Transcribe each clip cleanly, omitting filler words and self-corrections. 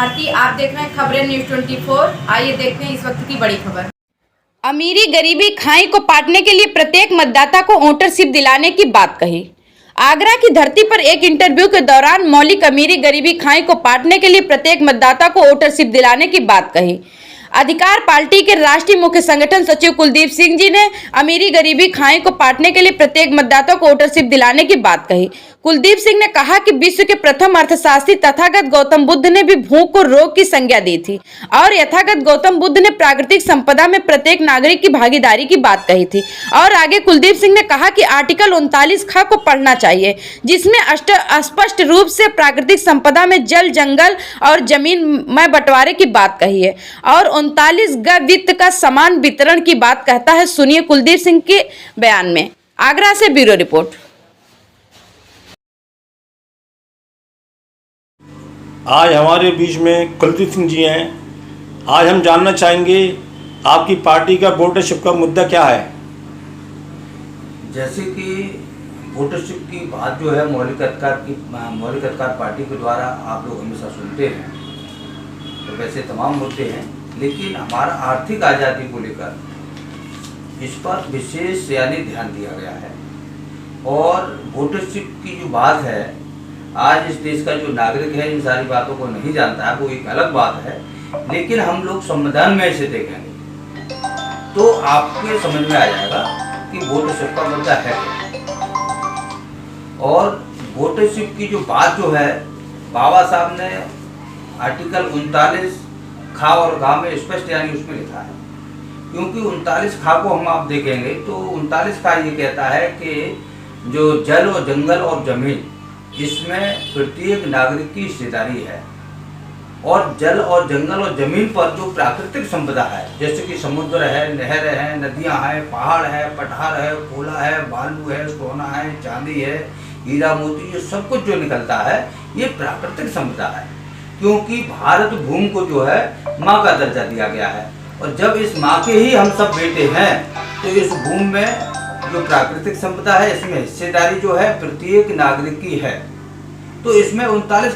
भारती। आप देख रहे हैं खबरें न्यूज़ 24। आइए देखते हैं इस वक्त की बड़ी खबर। अमीरी गरीबी खाई को पाटने के लिए प्रत्येक मतदाता को वोटरशिप दिलाने की बात कही। आगरा की धरती पर एक इंटरव्यू के दौरान मौलिक अमीरी गरीबी खाई को पाटने के लिए प्रत्येक मतदाता को वोटरशिप दिलाने की बात कही। अधिकार पार्टी के राष्ट्रीय मुख्य संगठन सचिव कुलदीप सिंह जी ने अमीरी गरीबी खाई को पाटने के लिए प्रत्येक मतदाता को वोटरशिप दिलाने की बात कही। कुलदीप सिंह ने कहा कि विश्व के प्रथम अर्थशास्त्री तथागत गौतम बुद्ध ने भी भूख को रोग की संज्ञा दी थी और यथागत गौतम बुद्ध ने प्राकृतिक संपदा में प्रत्येक नागरिक की भागीदारी की बात कही थी। और आगे कुलदीप सिंह ने कहा कि आर्टिकल 39 ख को पढ़ना चाहिए, जिसमें स्पष्ट रूप से प्राकृतिक संपदा में जल, जंगल और जमीन में बंटवारे की बात कही है और 39 ग वित्त का समान वितरण की बात कहता है। सुनिए कुलदीप सिंह के बयान में। आगरा से ब्यूरो रिपोर्ट। आज हमारे बीच में कुलदीप सिंह जी हैं। आज हम जानना चाहेंगे आपकी पार्टी का वोटरशिप का मुद्दा क्या है। जैसे कि वोटरशिप की बात जो है मौलिक अधिकार पार्टी के द्वारा आप लोग हमेशा सुनते हैं, तो वैसे तमाम मुद्दे हैं, लेकिन हमारा आर्थिक आज़ादी को लेकर इस पर विशेष यानी ध्यान दिया गया है। और वोटरशिप की जो बात है, आज इस देश का जो नागरिक है इन सारी बातों को नहीं जानता है, वो एक अलग बात है, लेकिन हम लोग संविधान में इसे देखेंगे तो आपके समझ में आ जाएगा कि वोटरशिप का मुद्दा है क्या। और वोटरशिप की जो बात जो है, बाबा साहब ने आर्टिकल 39 खा और गा में स्पष्ट यानी उसमें लिखा है, क्योंकि 39 खा को हम आप देखेंगे तो 39 खा ये कहता है कि जो जल और जंगल और जमीन, इसमें प्रत्येक नागरिक की हिस्सेदारी है। और जल और जंगल और जमीन पर जो प्राकृतिक संपदा है, जैसे कि समुद्र है, नहर है, नदियां हैं, पहाड़ है, पठार है, कोला है, बालू है, सोना है, चांदी है, हीरा मोती, ये सब कुछ जो निकलता है ये प्राकृतिक संपदा है। क्योंकि भारत भूमि को जो है माँ का दर्जा दिया गया है, और जब इस माँ के ही हम सब बेटे हैं तो इस भूमि में जो प्राकृतिक संपदा है इसमें हिस्सेदारी जो है प्रत्येक नागरिक की है। तो इसमें 39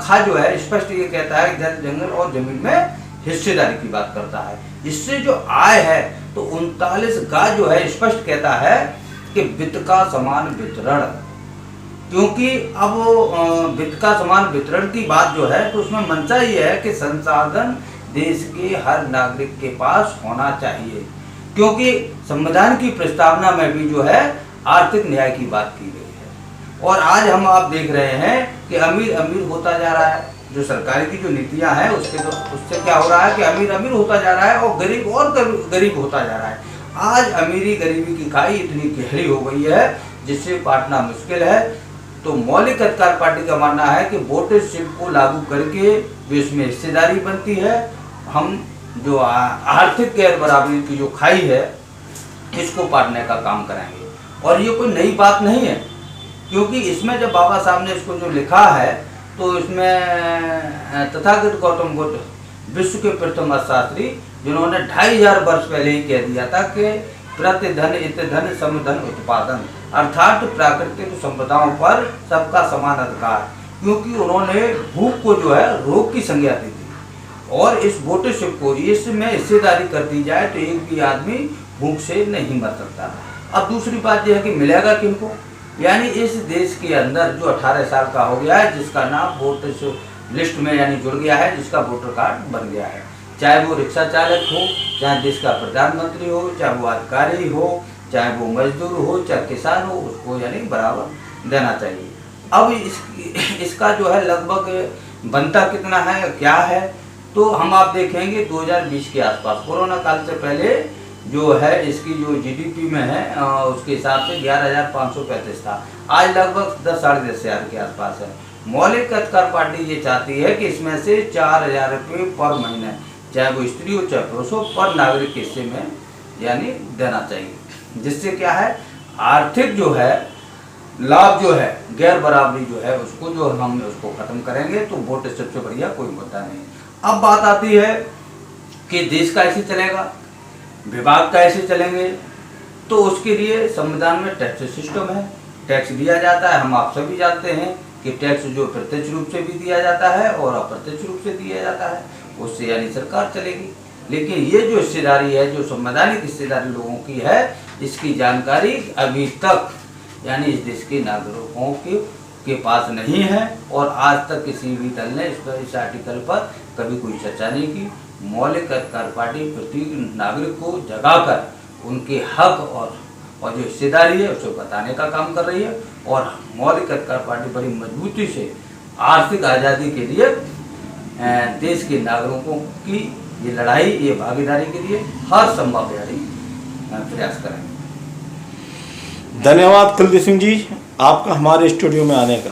खा जो है स्पष्ट ये कहता है जल, जंगल और जमीन में हिस्सेदारी की बात करता है। इससे जो आय है तो 39 गा जो है स्पष्ट कहता है कि वित्त का समान वितरण। क्योंकि अब वित्त का समान वितरण की बात जो है तो उसमें मंशा ये है कि संसाधन देश के हर नागरिक के पास होना चाहिए, क्योंकि संविधान की प्रस्तावना में भी जो है आर्थिक न्याय की बात की गई है। और आज हम आप देख रहे हैं कि अमीर अमीर होता जा रहा है, जो सरकारी की जो नीतियां हैं उससे क्या हो रहा है कि अमीर अमीर होता जा रहा है और गरीब और गरीब होता जा रहा है। आज अमीरी गरीबी की खाई इतनी गहरी हो गई है जिससे पाटना मुश्किल है। तो मौलिक अधिकार पार्टी का मानना है कि वोटरशिप को लागू करके जो इसमें हिस्सेदारी बनती है, हम जो आर्थिक गैर बराबरी की जो खाई है इसको पाटने का काम करेंगे। और ये कोई नई बात नहीं है, क्योंकि इसमें जब बाबा साहब ने इसको जो लिखा है तो इसमें तथागत गौतम बुद्ध विश्व के प्रथम अर्थशास्त्री, जिन्होंने 2500 वर्ष पहले ही कह दिया था कि प्रति धन इत धन सम धन उत्पादन, अर्थात प्राकृतिक संपदाओं पर सबका समान अधिकार। क्योंकि उन्होंने भूख को जो है रोग की संज्ञा दी थी, और इस वोटरशिप को इसमें हिस्सेदारी कर दी जाए तो एक भी आदमी भूख से नहीं मर सकता। अब दूसरी बात यह है कि मिलेगा किनको, यानी इस देश के अंदर जो 18 साल का हो गया है, जिसका नाम वोटर लिस्ट में यानी जुड़ गया है, जिसका वोटर कार्ड बन गया है, चाहे वो रिक्शा चालक हो, चाहे देश का प्रधानमंत्री हो, चाहे वो अधिकारी हो, चाहे वो मजदूर हो, चाहे किसान हो, उसको यानी बराबर देना चाहिए। अब इसका जो है लगभग बनता कितना है, क्या है, तो हम आप देखेंगे 2020 के आसपास, कोरोना काल से पहले जो है इसकी जो जीडीपी में है उसके हिसाब से 11,535 था। आज लगभग 10 साढ़े 10 हज़ार के आसपास है। मौलिक अधिकार पार्टी ये चाहती है कि इसमें से 4,000 रुपये पर महीने, चाहे वो स्त्री हो चाहे पुरुष हो, पर नागरिक के हिस्से में यानी देना चाहिए, जिससे क्या है आर्थिक जो है लाभ जो है गैर बराबरी जो है उसको जो हम उसको खत्म करेंगे तो वोटरशिप से बढ़िया कोई मुद्दा नहीं। अब बात आती है कि देश कैसे चलेगा, विभाग कैसे चलेंगे, तो उसके लिए संविधान में टैक्स सिस्टम है, टैक्स दिया जाता है। हम आप सभी जानते हैं कि टैक्स जो प्रत्यक्ष रूप से भी दिया जाता है और अप्रत्यक्ष रूप से दिया जाता है, उससे यानी सरकार चलेगी। लेकिन ये जो हिस्सेदारी है, जो संवैधानिक हिस्सेदारी लोगों की है, इसकी जानकारी अभी तक यानी इस देश के नागरिकों के पास नहीं है और आज तक किसी भी दल ने इस आर्टिकल पर कभी कोई चर्चा नहीं की। मौलिक अधिकार पार्टी प्रत्येक नागरिक को जगाकर उनके हक और जो हिस्सेदारी है उसे बताने का काम कर रही है और मौलिक अधिकार पार्टी बड़ी मजबूती से आर्थिक आज़ादी के लिए देश के नागरिकों की ये लड़ाई, ये भागीदारी के लिए हर संभव प्रयास करेंगे। धन्यवाद कुलदीप सिंह जी आपका हमारे स्टूडियो में आने का।